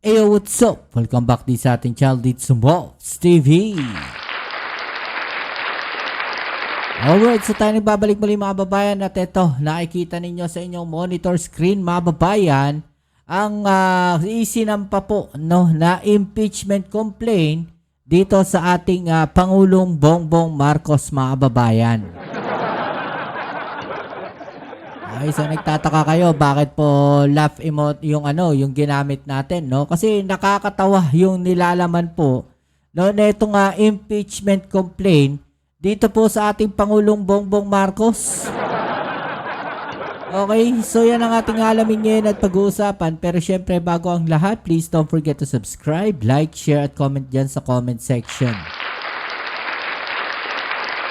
Ayo, what's up? Welcome back din sa ating channel dito sa Mobs TV. Alright, so tayo nagbabalik muli mga babayan at ito, nakikita ninyo sa inyong monitor screen mga babayan ang isinampa po na impeachment complaint dito sa ating Pangulong Bongbong Marcos mga babayan. Ay, so nagtataka kayo bakit po laugh emote yung yung ginamit natin, no? Kasi nakakatawa yung nilalaman po na itong impeachment complaint dito po sa ating Pangulong Bongbong Marcos. Okay, so yan ang ating alamin ngayon at pag-uusapan. Pero syempre bago ang lahat, please don't forget to subscribe, like, share at comment dyan sa comment section.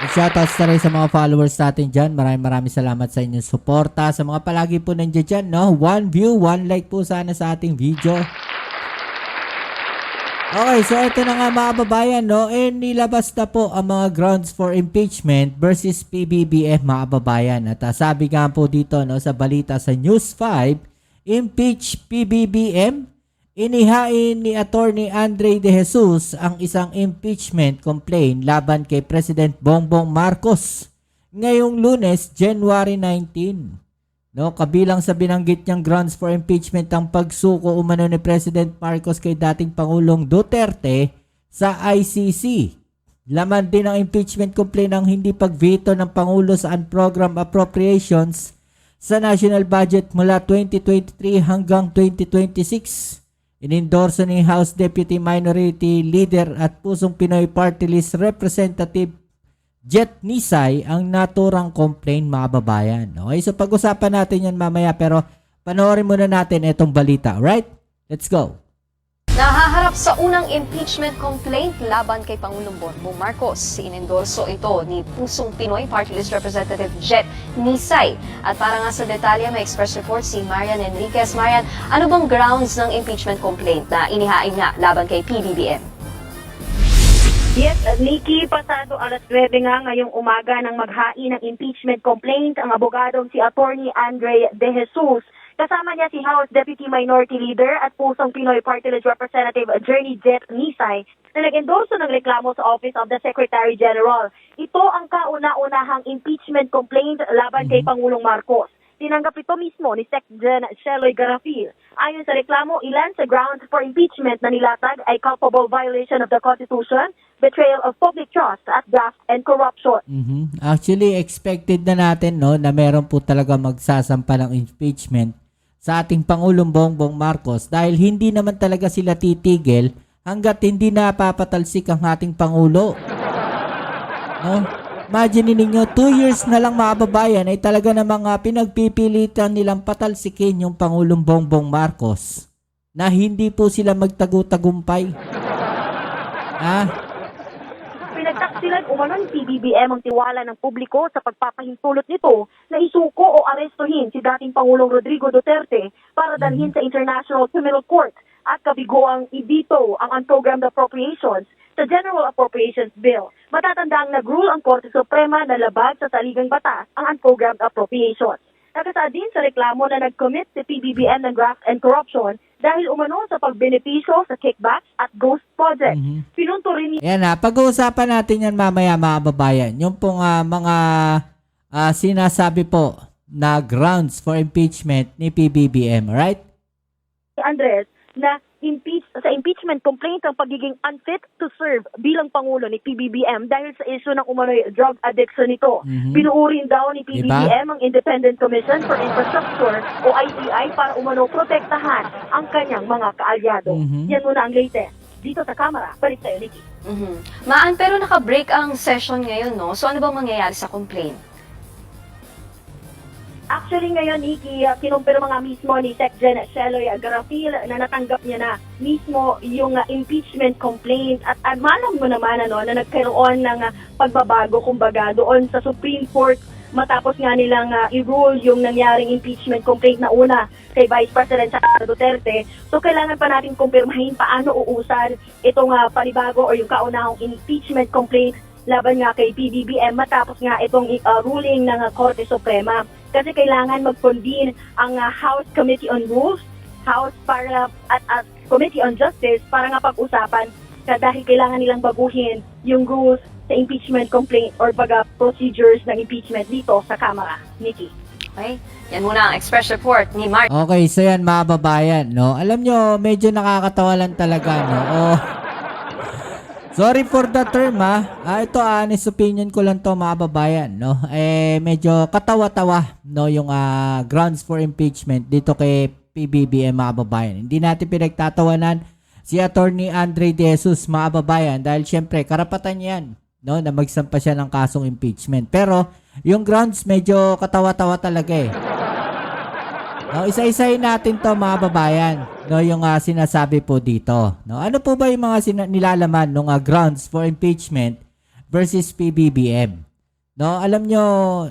Shoutouts na rin sa mga followers natin dyan. Maraming salamat sa inyong suporta. Sa mga palagi po nandiyan dyan, no? 1 view, 1 like po sana sa ating video. Okay, so ito na nga mga babayan, no? Nilabas na po ang mga grounds for impeachment versus PBBM mga babayan. At sabi nga po dito, no, sa balita sa News 5, impeach PBBM. Inihain ni Attorney Andre De Jesus ang isang impeachment complaint laban kay President Bongbong Marcos ngayong Lunes, January 19. No, kabilang sa binanggit niyang grounds for impeachment ang pagsuko umano ni President Marcos kay dating Pangulong Duterte sa ICC. Laman din ang impeachment complaint ang hindi pagveto ng Pangulo sa unprogrammed appropriations sa national budget mula 2023 hanggang 2026. Inendorso ni House Deputy Minority Leader at Pusong Pinoy Party List Representative Jet Nisay ang naturang complaint mga babayan. Okay, so pag-usapan natin yan mamaya pero panoorin muna natin itong balita. Right? Let's go! Nahaharap sa unang impeachment complaint laban kay Pangulong Bongbong Marcos. Inendorso ito ni Pusong Pinoy Party List Representative Jet Nisay. At para nga sa detalye, may express report si Marian Enriquez. Marian, ano bang grounds ng impeachment complaint na inihain nga laban kay PBBM? Yes, Nikki, pasado alas 9 nga ngayong umaga nang maghain ng impeachment complaint ang abogadong si Attorney Andre De Jesus. Kasama niya si House Deputy Minority Leader at Pusong Pinoy Party List Representative Attorney Jet Nisay na nag-endorso ng reklamo sa Office of the Secretary General. Ito ang kauna-unahang impeachment complaint laban kay Pangulong Marcos. Tinanggap ito mismo ni Sec. Gen. Sheloy Garafil. Ayon sa reklamo, ilan sa grounds for impeachment na nilatag ay culpable violation of the Constitution, betrayal of public trust at graft and corruption. Actually, expected na natin na meron po talaga magsasampa ng impeachment sa ating Pangulong Bongbong Marcos dahil hindi naman talaga sila titigil hanggat hindi napapatalsik ang ating Pangulo. No? Imagine ninyo, 2 years na lang mga babayan ay talaga namang pinagpipilitan nilang patalsikin yung Pangulong Bongbong Marcos na hindi po sila magtagu-tagumpay. Pinagtaksilan umano ni PBBM ang tiwala ng publiko sa pagpapahintulot nito na isuko o arestuhin si dating Pangulong Rodrigo Duterte para dalhin sa International Criminal Court at kabiguang ibito ang unprogrammed appropriations sa General Appropriations Bill. Matatandang nag-rule ang Korte Suprema na labag sa saligang batas ang unprogrammed appropriations. Nakasaad din sa reklamo na nag-commit si PBBM ng graft and corruption dahil umano sa pagbenepisyo sa kickbacks at ghost project. Pinunto rin ni... Yan pag-uusapan natin yan mamaya mga babayan. Yung pong mga sinasabi po na grounds for impeachment ni PBBM, right? Andres, na sa impeachment complaint ang pagiging unfit to serve bilang Pangulo ni PBBM dahil sa issue ng umano'y drug addiction nito. Binuurin daw ni PBBM ang Independent Commission for Infrastructure o ICI para umano protektahan ang kanyang mga kaalyado. Yan muna ang latest. Dito sa kamera, balik sa'yo, Nikki. Maan, pero naka-break ang session ngayon, no? So ano bang mangyayari sa complaint? Actually ngayon, Nikki, kinumpirma nga mismo ni Sec. Gen. Sheloy Garafil na natanggap niya na mismo yung impeachment complaint at malam mo naman na nagkaroon ng pagbabago kumbaga doon sa Supreme Court matapos nga nilang i-rule yung nangyaring impeachment complaint na una kay Vice President Duterte. So kailangan pa natin kumpirmahin paano uusad itong panibago o yung kaunahang impeachment complaint laban nga kay PBBM matapos nga itong ruling ng Korte Suprema. Kasi kailangan mag-convene ang House Committee on Rules, House para at Committee on Justice para nga pag-usapan dahil kailangan nilang baguhin yung rules sa impeachment complaint or procedures ng impeachment dito sa Kamara. Nikki. Okay? Yan muna ang Express Report ni Mark. Okay, so yan mga babayan, no? Alam nyo, medyo nakakatawa lang talaga, no? Oh. Sorry for the term, ha? Ito, honest opinion ko lang to mga babayan, no? Medyo katawa-tawa, no? Yung grounds for impeachment dito kay PBBM mga babayan. Hindi natin pinagtatawanan si Attorney Andre De Jesus mga babayan dahil syempre karapatan yan, no? Na magsampa siya ng kasong impeachment. Pero yung grounds medyo katawa-tawa talaga eh. No, isa-isahin natin to mga babayan, no, yung sinasabi po dito. No, ano po ba yung mga nilalaman ng grounds for impeachment versus PBBM? No, alam nyo,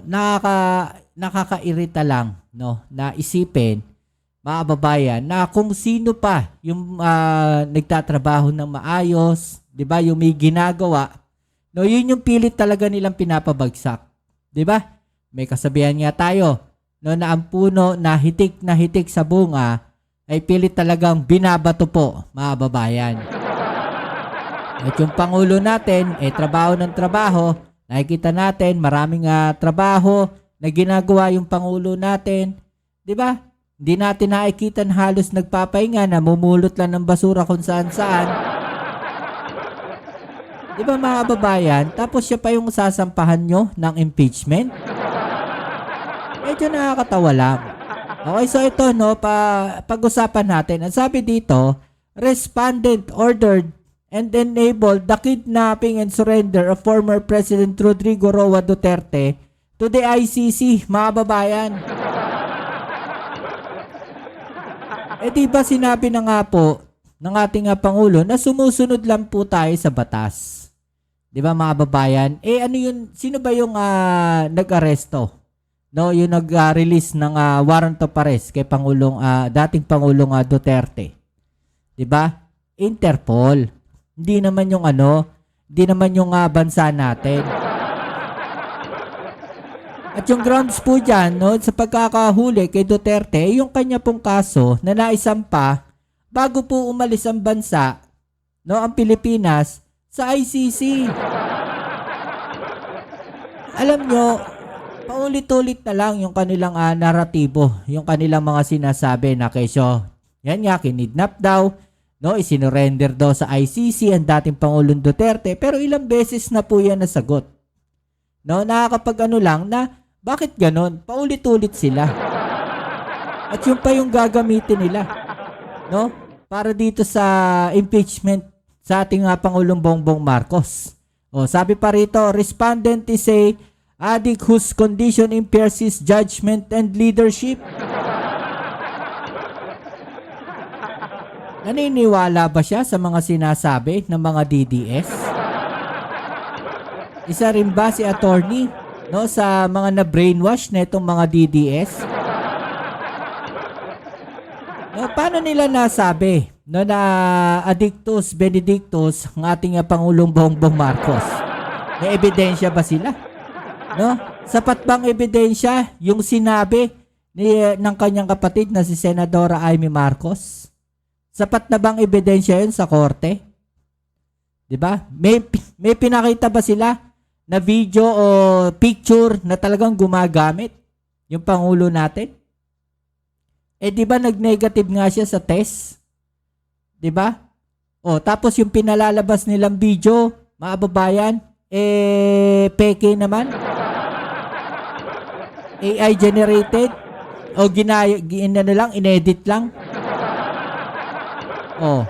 nakakairita lang, no, na isipin mga babayan na kung sino pa yung nagtatrabaho ng maayos, 'di ba? Yung may ginagawa, no, yun yung pilit talaga nilang pinapabagsak. 'Di ba? May kasabihan nga tayo, no, na ang puno na hitik sa bunga ay pilit talagang binabato po, mga babayan. At yung Pangulo natin, trabaho ng trabaho, nakikita natin maraming trabaho na ginagawa yung Pangulo natin. 'Di ba? Hindi natin nakikita na halos nagpapahinga, namumulot lang ng basura kung saan-saan. 'Di ba mga babayan? Tapos siya pa yung sasampahan nyo ng impeachment? Medyo nakakatawa lang. Okay, so ito, no, pag-usapan natin. Ang sabi dito, respondent ordered and enabled the kidnapping and surrender of former President Rodrigo Roa Duterte to the ICC, mga babayan. Di ba sinabi na nga po ng ating Pangulo na sumusunod lang po tayo sa batas. Di ba mga babayan? Ano yun? Sino ba yung nag-aresto? No, yung nag-release ng warrant of arrest kay dating Pangulong Duterte. 'Di ba? Interpol. Hindi naman yung hindi naman yung bansa natin. At yung grounds po diyan, no, sa pagkakahuli kay Duterte, yung kanya pong kaso na naisampa bago po umalis ang bansa, no, ang Pilipinas sa ICC. Alam nyo, paulit-ulit na lang yung kanilang naratibo, yung kanilang mga sinasabi na kesyo, yan nga, kinidnap daw, no, isinurrender daw sa ICC ang dating Pangulong Duterte, pero ilang beses na po yan nasagot. No, nakakapag lang na, bakit ganon? Paulit-ulit sila. At yun pa yung gagamitin nila, no, para dito sa impeachment sa ating Pangulong Bongbong Marcos. O, sabi pa rito, respondent is a addict whose condition impairs his judgment and leadership. Naniniwala ba siya sa mga sinasabi ng mga DDS? Isa rin ba si attorney, no, sa mga na-brainwash na itong mga DDS? No, paano nila nasabi, no, na addictus benedictus ang ating Pangulong Bongbong Marcos? May ebidensya ba sila? No? Sapat bang ebidensya yung sinabi ng kanyang kapatid na si Senadora Amy Marcos? Sapat na bang ebidensya yun sa korte? 'Di ba? May pinakita ba sila na video o picture na talagang gumagamit yung Pangulo natin? Di ba nag-negative nga siya sa test? 'Di ba? O, tapos yung pinalalabas nilang video, mga babayan, peke naman. AI generated o inedit lang. Oh.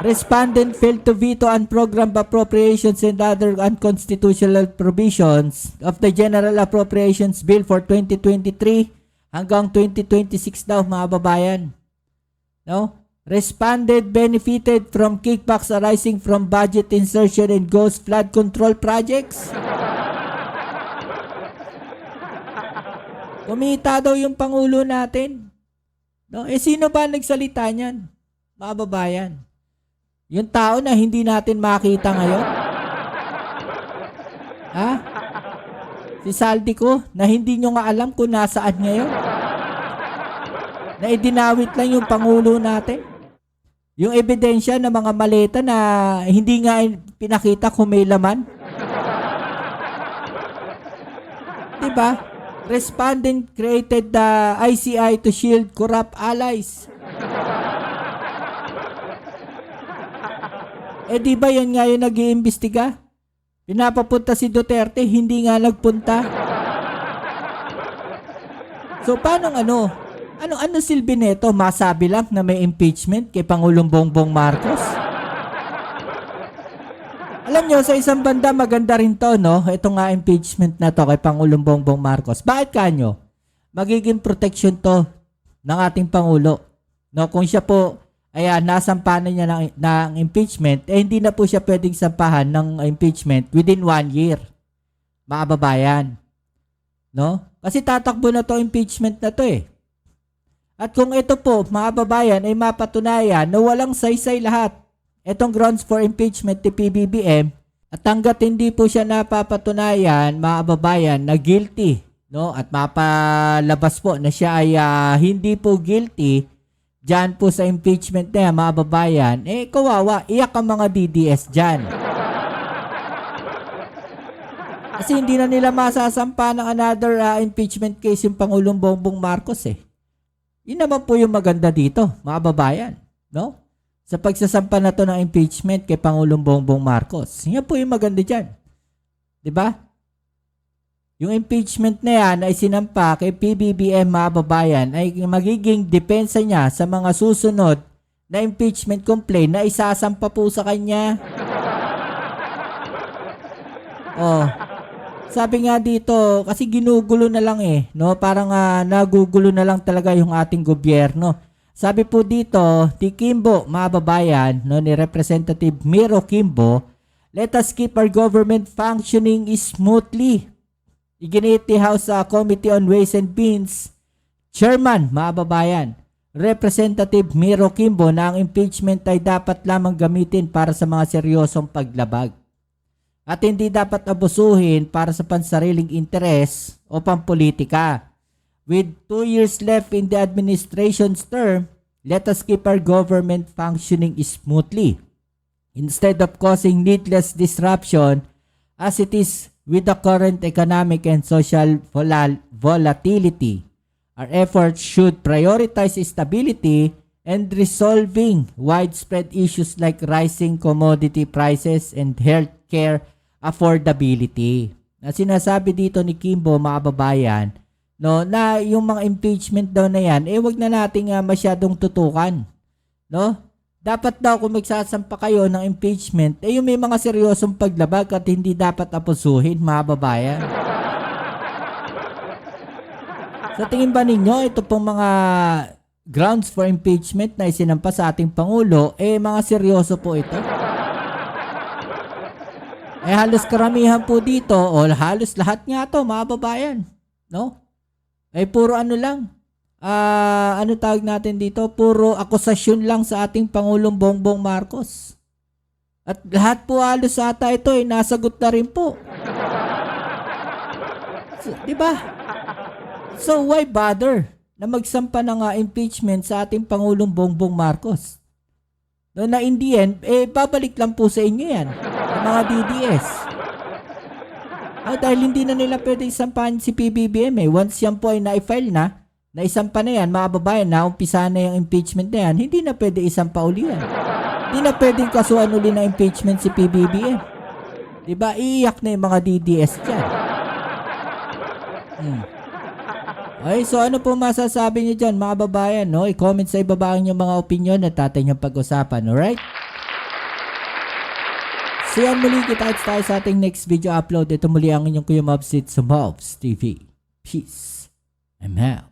Respondent failed to veto unprogrammed appropriations and other unconstitutional provisions of the General Appropriations Bill for 2023 hanggang 2026 daw, mga babayan. No? Respondent benefited from kickbacks arising from budget insertion and ghost flood control projects. Kumita daw yung Pangulo natin. No? Sino ba nagsalita niyan? Mga babayan. Yung tao na hindi natin makita ngayon. Ha? Si Saldico na hindi nyo nga alam kung nasaan ngayon. Na idinawit lang yung Pangulo natin. Yung ebidensya ng mga maleta na hindi nga pinakita kung may laman. Diba? Respondent created the ICI to shield corrupt allies. Di ba yan nga yung nag-iimbestiga? Pinapapunta si Duterte, hindi nga nagpunta. So, paano ano silbi nito? Masabi lang na may impeachment kay Pangulong Bongbong Marcos? Alam nyo, sa isang banda maganda rin to, no? Ito nga impeachment na to kay Pangulong Bongbong Marcos. Bakit kanyo? Magiging protection to ng ating Pangulo. No, kung siya po ay nasampahan niya ng impeachment, hindi na po siya pwedeng sampahan ng impeachment within 1 year. Mga babayan. No? Kasi tatakbo na to impeachment na to eh. At kung ito po, mga babayan, ay mapatunayan na walang saysay lahat itong grounds for impeachment ni PBBM, at hanggat hindi po siya napapatunayan, mga babayan, na guilty, no? At mapalabas po na siya ay hindi po guilty dyan po sa impeachment na yan, mga babayan, kawawa, iyak ang mga DDS dyan. Kasi hindi na nila masasampa ng another impeachment case yung Pangulong Bongbong Marcos eh. Yun naman po yung maganda dito, mga babayan, no? Sa pagsasampa na to ng impeachment kay Pangulong Bongbong Marcos. Yan po yung maganda dyan. 'Di ba? Yung impeachment na yan ay sinampa kay PBBM, mga babayan, ay magiging depensa niya sa mga susunod na impeachment complaint na isasampa po sa kanya. Sabi nga dito, kasi ginugulo na lang no? Parang nagugulo na lang talaga yung ating gobyerno. Sabi po dito, ni Kimbo, mga babayan, no, ni Representative Miro Kimbo, let us keep our government functioning smoothly. Iginit ni House Committee on Ways and Means Chairman, mga babayan, Representative Miro Kimbo, na ang impeachment ay dapat lamang gamitin para sa mga seryosong paglabag. At hindi dapat abusuhin para sa pansariling interes o pampolitika. With 2 years left in the administration's term, let us keep our government functioning smoothly instead of causing needless disruption as it is with the current economic and social volatility. Our efforts should prioritize stability and resolving widespread issues like rising commodity prices and healthcare affordability. Na sinasabi dito ni Kimbo, mga babayan, no, na yung mga impeachment daw na yan, wag na nating masyadong tutukan. No? Dapat daw kung magsasampa kayo ng impeachment, yung may mga seryosong paglabag at hindi dapat apusuhin, mga babayan. Sa tingin ba ninyo, ito pong mga grounds for impeachment na isinampa sa ating Pangulo, mga seryoso po ito? Halos karamihan po dito, o halos lahat nga to, mga babayan, no? Puro ano lang, ano tawag natin dito, puro akusasyon lang sa ating Pangulong Bongbong Marcos. At lahat po halos ata ito, nasagot na rin po. So, diba? So, why bother na magsampa ng impeachment sa ating Pangulong Bongbong Marcos? No, na in the end, babalik lang po sa inyo yan, mga DDS. Dahil hindi na nila pwede isampahan si PBBM Once yan po ay na-file na isampa na yan, mga babayan, na umpisa na yung impeachment na yan, hindi na pwede isampa uli yan. Hindi na pwedeng kasuhan uli na impeachment si PBBM. Diba? Iiyak na yung mga DDS dyan. Okay, so ano po masasabi niyo dyan, mga babayan, no? I-comment sa ibaba ang inyong mga opinion at tatay niyong pag-usapan, alright? So yan, muli kita tayo sa ating next video upload. Ito muli ang inyong Kuya Mobs sa Mobs TV. Peace. I'm out.